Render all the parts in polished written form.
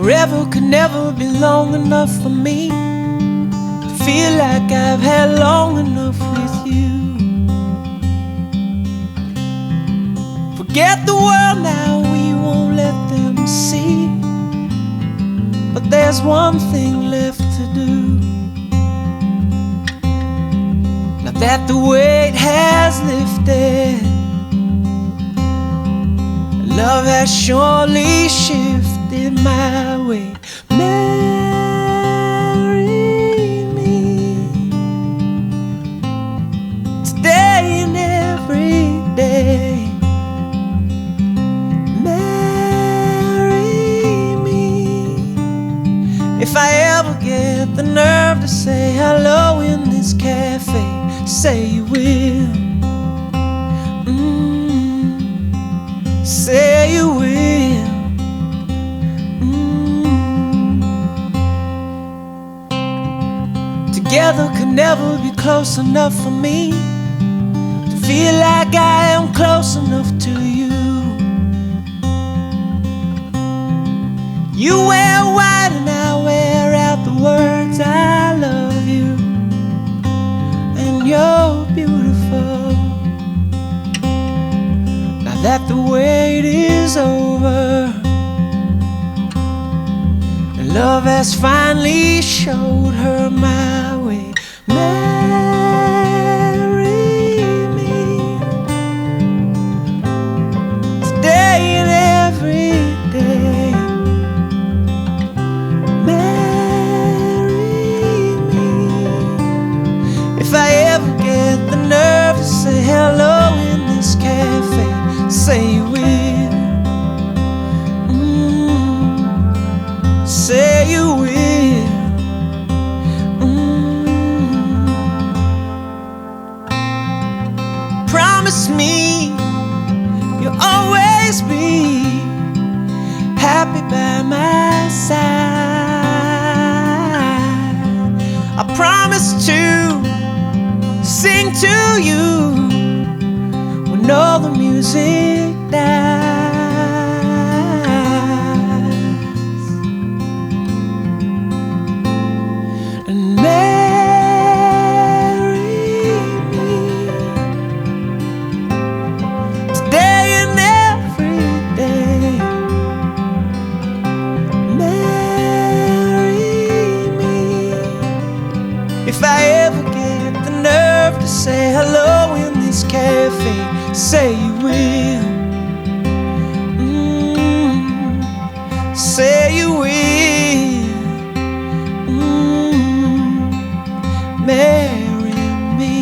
Forever could never be long enough for me to feel like I've had long enough with you. Forget the world now, we won't let them see. But there's one thing left to do. Now that the weight has lifted, love has surely shifted my way. Marry me today and every day. Marry me. If I ever get the nerve to say hello in this cafe, say you will. Say you will. Together could never be close enough for me to feel like I am close enough to you. You wear white and I wear out the words I love you, and you're beautiful. Now that the wait is over and love has finally showed her my way. Marry me today and every day. Marry me. If I ever get the nerve to say hello in this cafe, say you will. Say you will. Promise me you'll always be happy by my side. I promise to sing to you when all the music dies. And marry me today and every day. Marry me. If I ever get the nerve to say hello in this cafe, say you will. Say you will. Marry me.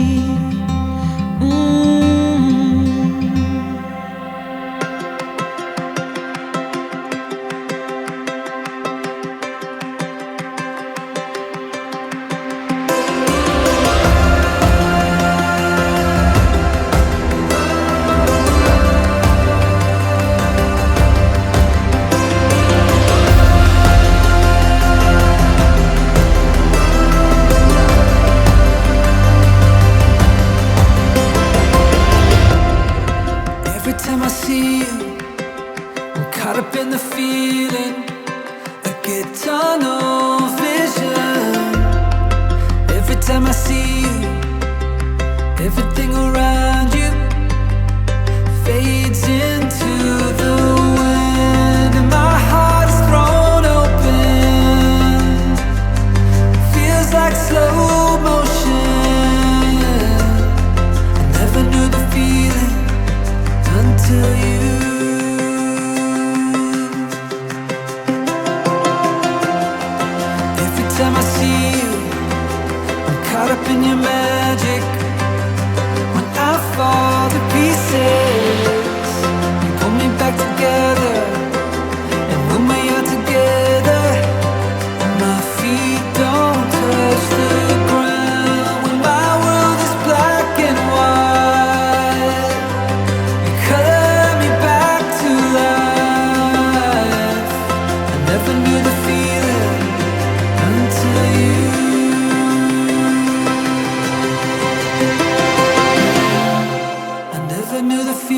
Every time I see you, I'm caught up in the feeling. I get tunnel vision. Every time I see you, everything around you fades into the wind, and my heart is thrown open. Feels like slow motion. I never knew the feeling until you. Every time I see you, I'm caught up in your magic. When I fall to pieces, you pull me back together, and when we are together, my feet don't touch the ground. When my world is black and white, you color me back to life. I never knew the feeling until you. I never knew the feeling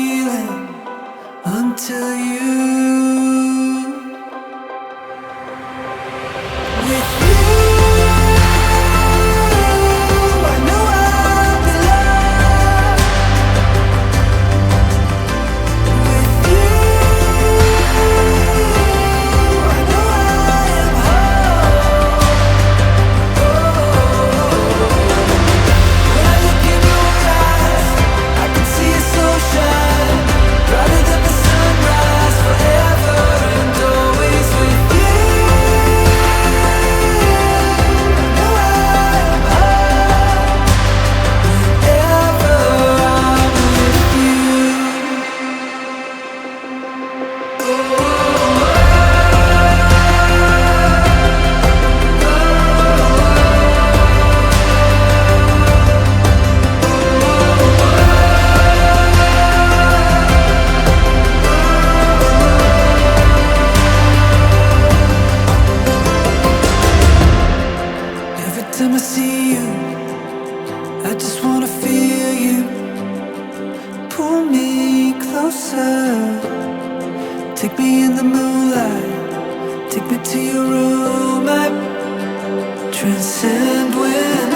Take me in the moonlight, take me to your room. I transcend when